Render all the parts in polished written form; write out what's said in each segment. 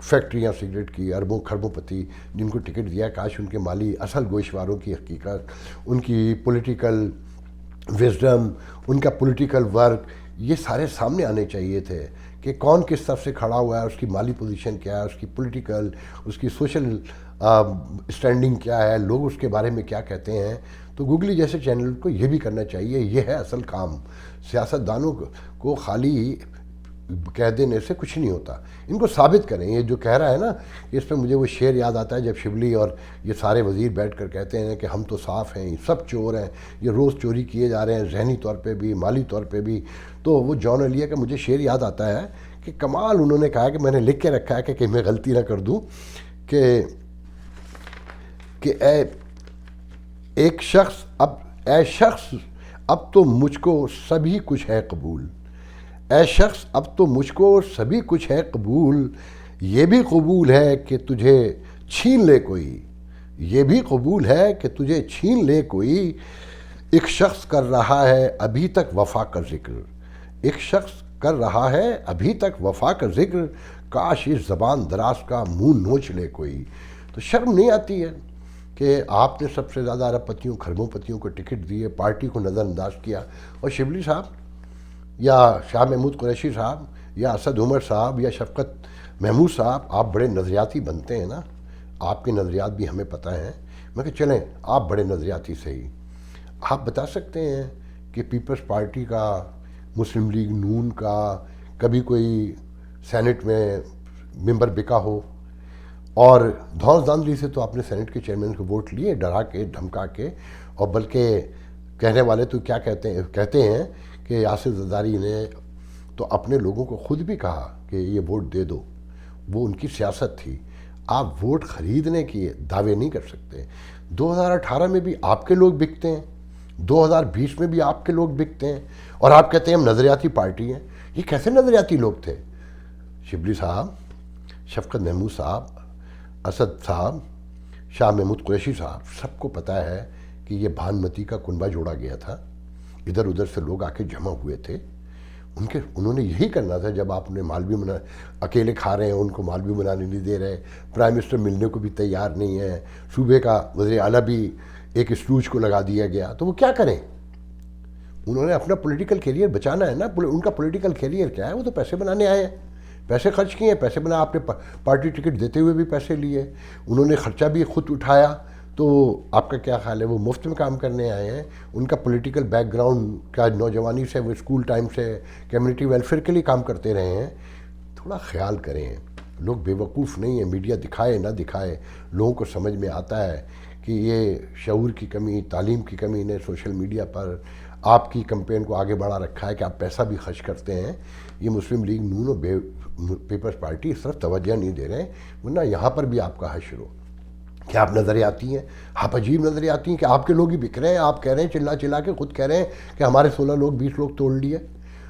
فیکٹریاں سگریٹ کی، اربوں خربوں پتی جن کو ٹکٹ دیا، کاش ان کے مالی اصل گوشواروں کی حقیقت، ان کی پولیٹیکل وزڈم، ان کا پولیٹیکل ورک، یہ سارے سامنے آنے چاہیے تھے کہ کون کس طرف سے کھڑا ہوا ہے، اس کی مالی پوزیشن کیا ہے، اس کی پولیٹیکل، اس کی سوشل اسٹینڈنگ کیا ہے، لوگ اس کے بارے میں کیا کہتے ہیں۔ تو گوگلی جیسے چینل کو یہ بھی کرنا چاہیے، یہ ہے اصل کام۔ سیاستدانوں کو خالی کہہ دینے سے کچھ نہیں ہوتا، ان کو ثابت کریں۔ یہ جو کہہ رہا ہے نا، اس پہ مجھے وہ شعر یاد آتا ہے جب شبلی اور یہ سارے وزیر بیٹھ کر کہتے ہیں کہ ہم تو صاف ہیں، یہ سب چور ہیں، یہ روز چوری کیے جا رہے ہیں، ذہنی طور پہ بھی مالی طور پہ بھی۔ تو وہ جان ایلیہ کا مجھے شعر یاد آتا ہے کہ کمال انہوں نے کہا کہ میں نے لکھ کے رکھا ہے کہ کہیں میں غلطی نہ کر دوں، کہ اے ایک شخص اے شخص اب تو مجھ کو سبھی کچھ ہے قبول، اے شخص اب تو مجھ کو سبھی کچھ ہے قبول، یہ بھی قبول ہے کہ تجھے چھین لے کوئی، یہ بھی قبول ہے کہ تجھے چھین لے کوئی، ایک شخص کر رہا ہے ابھی تک وفا کا ذکر، ایک شخص کر رہا ہے ابھی تک وفا کا ذکر، کاش اس زبان دراز کا منہ نوچ لے کوئی۔ تو شرم نہیں آتی ہے کہ آپ نے سب سے زیادہ ارب پتیوں کھربوں پتیوں کو ٹکٹ دیے، پارٹی کو نظر انداز کیا، اور شبلی صاحب یا شاہ محمود قریشی صاحب یا اسد عمر صاحب یا شفقت محمود صاحب، آپ بڑے نظریاتی بنتے ہیں نا، آپ کے نظریات بھی ہمیں پتہ ہیں، میں کہ چلیں آپ بڑے نظریاتی صحیح، آپ بتا سکتے ہیں کہ پیپلز پارٹی کا، مسلم لیگ نون کا کبھی کوئی سینٹ میں ممبر بکا ہو؟ اور دھونس دھاندلی سے تو آپ نے سینٹ کے چیئرمین کو ووٹ لیے، ڈرا کے دھمکا کے، اور بلکہ کہنے والے تو کیا کہتے ہیں کہ یاسر زرداری نے تو اپنے لوگوں کو خود بھی کہا کہ یہ ووٹ دے دو، وہ ان کی سیاست تھی۔ آپ ووٹ خریدنے کی دعوے نہیں کر سکتے۔ 2018 میں بھی آپ کے لوگ بکتے ہیں، 2020 میں بھی آپ کے لوگ بکتے ہیں، اور آپ کہتے ہیں ہم نظریاتی پارٹی ہیں۔ یہ کیسے نظریاتی لوگ تھے؟ شبلی صاحب، شفقت محمود صاحب، اسد صاحب، شاہ محمود قریشی صاحب، سب کو پتہ ہے کہ یہ بھانمتی کا کنبہ جوڑا گیا تھا، ادھر ادھر سے لوگ آ کے جمع ہوئے تھے، انہوں نے یہی کرنا تھا۔ جب آپ نے مالوی اکیلے کھا رہے ہیں، ان کو مالوی بنانے نہیں دے رہے، پرائم منسٹر ملنے کو بھی تیار نہیں ہے، صوبے کا وزیر اعلیٰ بھی ایک اسٹوج کو لگا دیا گیا، تو وہ کیا کریں؟ انہوں نے اپنا پولیٹیکل کیریئر بچانا ہے نا۔ ان کا پولیٹیکل کیریئر کیا ہے؟ وہ تو پیسے بنانے آئے ہیں، پیسے خرچ کیے ہیں، پیسے بنا، آپ نے پارٹی ٹکٹ دیتے ہوئے بھی پیسے لیے، انہوں نے خرچہ بھی خود اٹھایا، تو آپ کا کیا خیال ہے وہ مفت میں کام کرنے آئے ہیں؟ ان کا پولیٹیکل بیک گراؤنڈ کیا نوجوانی سے، وہ اسکول ٹائم سے کمیونٹی ویلفیئر کے لیے کام کرتے رہے ہیں؟ تھوڑا خیال کریں، لوگ بے وقوف نہیں ہیں، میڈیا دکھائے نہ دکھائے، لوگوں کو سمجھ میں آتا ہے کہ یہ شعور کی کمی، تعلیم کی کمی نے سوشل میڈیا پر آپ کی کمپین کو آگے بڑھا رکھا ہے کہ آپ پیسہ بھی خرچ کرتے ہیں۔ یہ مسلم لیگ نون اور پیپلز پارٹی اس طرف توجہ نہیں دے رہے ہیں، ورنہ یہاں پر بھی آپ کا حشر ہو کہ آپ نظریاتی ہیں، آپ عجیب نظریاتی ہیں کہ آپ کے لوگ ہی بک رہے ہیں۔ آپ کہہ رہے ہیں چلا چلا کے، خود کہہ رہے ہیں کہ ہمارے 16 لوگ 20 لوگ توڑ لیے،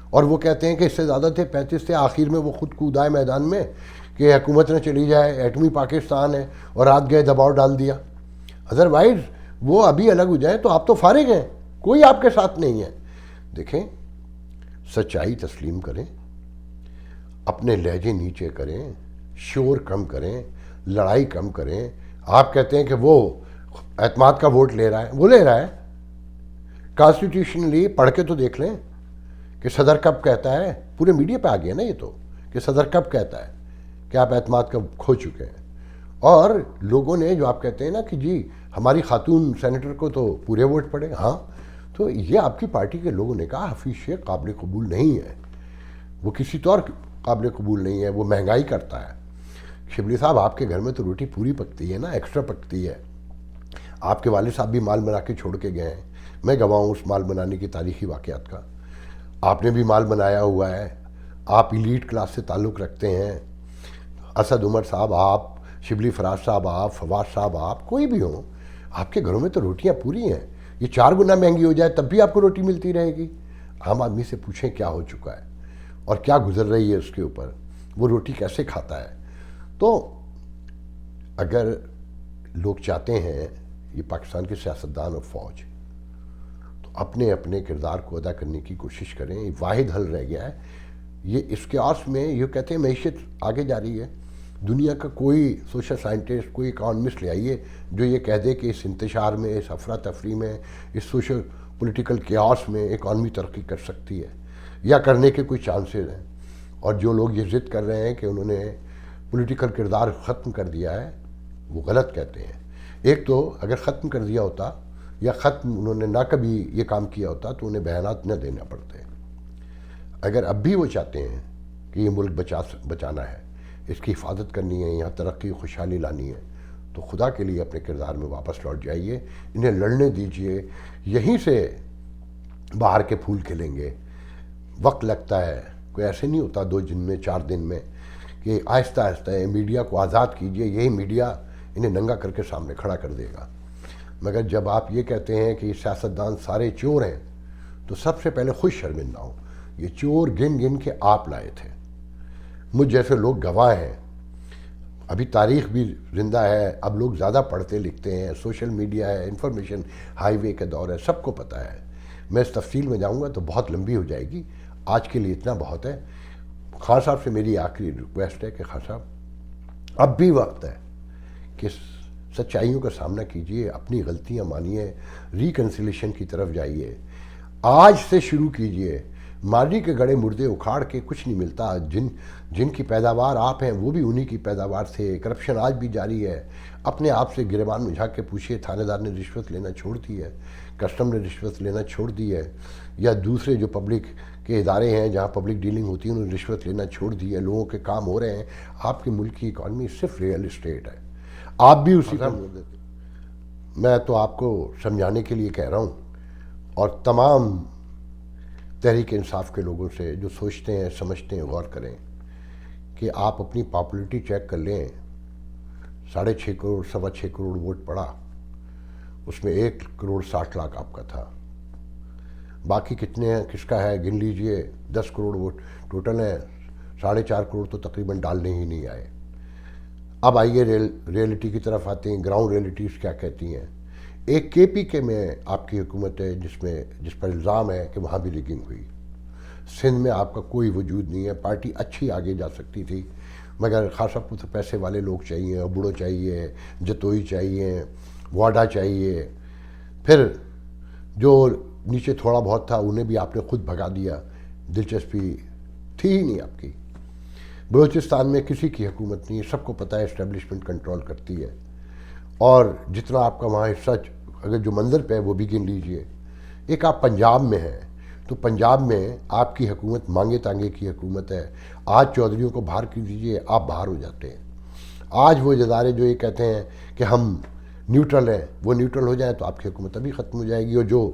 اور وہ کہتے ہیں کہ اس سے زیادہ تھے، 35 تھے، آخر میں وہ خود کودائے میدان میں کہ حکومت نہ چلی جائے، ایٹمی پاکستان ہے، اور رات گئے دباؤ ڈال دیا۔ ادروائز وہ ابھی الگ ہو جائیں تو آپ تو فارغ ہیں، کوئی آپ کے ساتھ نہیں ہے۔ دیکھیں، سچائی تسلیم کریں، اپنے لہجے نیچے کریں، شور کم کریں، لڑائی کم کریں۔ آپ کہتے ہیں کہ وہ اعتماد کا ووٹ لے رہا ہے، وہ لے رہا ہے، کانسٹیٹیوشنلی پڑھ کے تو دیکھ لیں کہ صدر کب کہتا ہے، پورے میڈیا پہ آ گیا نا یہ تو، کہ صدر کب کہتا ہے کہ آپ اعتماد کا کھو چکے ہیں۔ اور لوگوں نے جو آپ کہتے ہیں نا کہ جی ہماری خاتون سینیٹر کو تو پورے ووٹ پڑے، ہاں، تو یہ آپ کی پارٹی کے لوگوں نے کہا حفیظ شیخ قابل قبول نہیں ہے، وہ کسی طور قابل قبول نہیں ہے، وہ مہنگائی کرتا ہے۔ شبلی صاحب، آپ کے گھر میں تو روٹی پوری پکتی ہے نا، ایکسٹرا پکتی ہے۔ آپ کے والد صاحب بھی مال بنا کے چھوڑ کے گئے ہیں، میں گواہ ہوں اس مال بنانے کی تاریخی واقعات کا۔ آپ نے بھی مال بنایا ہوا ہے، آپ ایلیٹ کلاس سے تعلق رکھتے ہیں۔ اسد عمر صاحب، آپ، شبلی فراز صاحب، آپ، فواز صاحب، آپ کوئی بھی ہوں، آپ کے گھروں میں تو روٹیاں پوری ہیں۔ یہ 4 گنا مہنگی ہو جائے تب بھی آپ کو روٹی ملتی رہے گی۔ عام آدمی سے پوچھیں کیا ہو چکا ہے اور کیا گزر رہی ہے اس کے اوپر، وہ روٹی کیسے کھاتا ہے۔ تو اگر لوگ چاہتے ہیں یہ پاکستان کے سیاستدان اور فوج تو اپنے اپنے کردار کو ادا کرنے کی کوشش کریں، یہ واحد حل رہ گیا ہے۔ یہ اس کے آس میں یہ کہتے ہیں معیشت آگے جا رہی ہے، دنیا کا کوئی سوشل سائنٹسٹ، کوئی اکانومسٹ لے آئیے جو یہ کہہ دے کہ اس انتشار میں، اس افراتفری میں، اس سوشل پولیٹیکل کیاس میں اکانومی ترقی کر سکتی ہے یا کرنے کے کوئی چانسز ہیں. اور جو لوگ یہ ضد کر رہے ہیں کہ انہوں نے پولیٹیکل کردار ختم کر دیا ہے، وہ غلط کہتے ہیں. ایک تو اگر ختم کر دیا ہوتا یا ختم انہوں نے نہ کبھی یہ کام کیا ہوتا تو انہیں بیانات نہ دینا پڑتے. اگر اب بھی وہ چاہتے ہیں کہ یہ ملک بچانا ہے، اس کی حفاظت کرنی ہے، یہاں ترقی خوشحالی لانی ہے، تو خدا کے لیے اپنے کردار میں واپس لوٹ جائیے. انہیں لڑنے دیجئے. یہیں سے باہر کے پھول کھلیں گے. وقت لگتا ہے، کوئی ایسے نہیں ہوتا 2 دن میں 4 دن میں، کہ آہستہ آہستہ میڈیا کو آزاد کیجئے. یہی میڈیا انہیں ننگا کر کے سامنے کھڑا کر دے گا. مگر جب آپ یہ کہتے ہیں کہ یہ سیاستدان سارے چور ہیں، تو سب سے پہلے خود شرمندہ ہوں. یہ چور گن گن کے آپ لائے تھے. مجھ جیسے لوگ گواہ ہیں. ابھی تاریخ بھی زندہ ہے، اب لوگ زیادہ پڑھتے لکھتے ہیں، سوشل میڈیا ہے، انفارمیشن ہائی وے کا دور ہے، سب کو پتہ ہے. میں اس تفصیل میں جاؤں گا تو بہت لمبی ہو جائے گی. آج کے لیے اتنا بہت ہے. خان صاحب سے میری آخری ریکویسٹ ہے کہ خان صاحب اب بھی وقت ہے کہ سچائیوں کا سامنا کیجئے، اپنی غلطیاں مانیے، ریکنسیلیشن کی طرف جائیے. آج سے شروع کیجئے. ماضی کے گڑے مردے اکھاڑ کے کچھ نہیں ملتا. جن کی پیداوار آپ ہیں وہ بھی انہی کی پیداوار تھے. کرپشن آج بھی جاری ہے. اپنے آپ سے گریبان میں جھانک کے پوچھیے، تھانے دار نے رشوت لینا چھوڑ دی ہے؟ کسٹم نے رشوت لینا چھوڑ دی ہے؟ یا دوسرے جو پبلک کے ادارے ہیں جہاں پبلک ڈیلنگ ہوتی ہے انہوں نے رشوت لینا چھوڑ دی ہے؟ لوگوں کے کام ہو رہے ہیں. آپ کے ملک کی اکانومی صرف ریئل اسٹیٹ ہے. آپ بھی اسی پر زور دیتے. میں تو آپ کو سمجھانے کے لیے کہہ رہا ہوں، اور تمام تحریک انصاف کے لوگوں سے جو سوچتے ہیں سمجھتے ہیں غور کریں کہ آپ اپنی پاپولرٹی چیک کر لیں. 6.5 کروڑ 6.25 کروڑ ووٹ پڑا، اس میں 1 کروڑ 60 لاکھ آپ کا تھا. باقی کتنے ہیں، کس کا ہے، گن لیجئے. 10 کروڑ ووٹ ٹوٹل ہیں. 4.5 کروڑ تو تقریباً ڈالنے ہی نہیں آئے. اب آئیے ریئلٹی کی طرف آتے ہیں. گراؤنڈ ریئلٹیز کیا کہتی ہیں. ایک KPK میں آپ کی حکومت ہے جس پر الزام ہے کہ وہاں بھی ریگنگ ہوئی. سندھ میں آپ کا کوئی وجود نہیں ہے. پارٹی اچھی آگے جا سکتی تھی، مگر خاص طور پر پیسے والے لوگ چاہیے، بڑو چاہیے، جتوئی چاہیے، واڈا چاہیے. پھر جو نیچے تھوڑا بہت تھا انہیں بھی آپ نے خود بھگا دیا. دلچسپی تھی ہی نہیں آپ کی. بلوچستان میں کسی کی حکومت نہیں ہے، سب کو پتہ ہے اسٹیبلشمنٹ کنٹرول کرتی ہے. اور جتنا آپ کا وہاں حصہ اگر جو منظر پہ ہے وہ بھی گن لیجئے. ایک آپ پنجاب میں ہیں تو پنجاب میں آپ کی حکومت مانگے تانگے کی حکومت ہے. آج چودھریوں کو باہر کر دیجئے، آپ باہر ہو جاتے ہیں. آج وہ ادارے جو یہ کہتے ہیں کہ ہم نیوٹرل ہیں، وہ نیوٹرل ہو جائیں تو آپ کی حکومت ابھی ختم ہو جائے گی. اور جو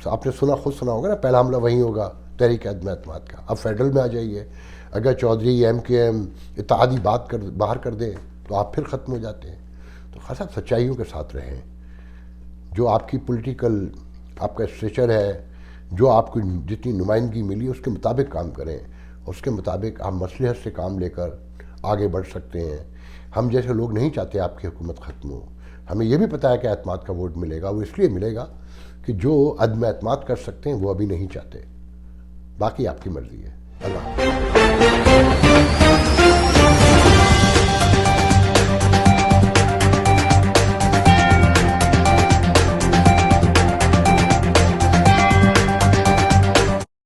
آپ نے خود سنا ہوگا نا، پہلا حملہ وہیں ہوگا تحریک عدم اعتماد کا. اب فیڈرل میں آ جائیے. اگر چودھری MKM اتحادی باہر کر دے تو آپ پھر ختم ہو جاتے ہیں. تو خاصا سچائیوں کے ساتھ رہیں. جو آپ کی پولیٹیکل آپ کا اسٹریچر ہے، جو آپ کو جتنی نمائندگی ملی اس کے مطابق کام کریں. اس کے مطابق آپ مصلحت سے کام لے کر آگے بڑھ سکتے ہیں. ہم جیسے لوگ نہیں چاہتے آپ کی حکومت ختم ہو. ہمیں یہ بھی پتہ ہے کہ اعتماد کا ووٹ ملے گا. وہ اس لیے ملے گا کہ جو عدم اعتماد کر سکتے ہیں وہ ابھی نہیں چاہتے. باقی آپ کی مرضی ہے. اللہ حافظ.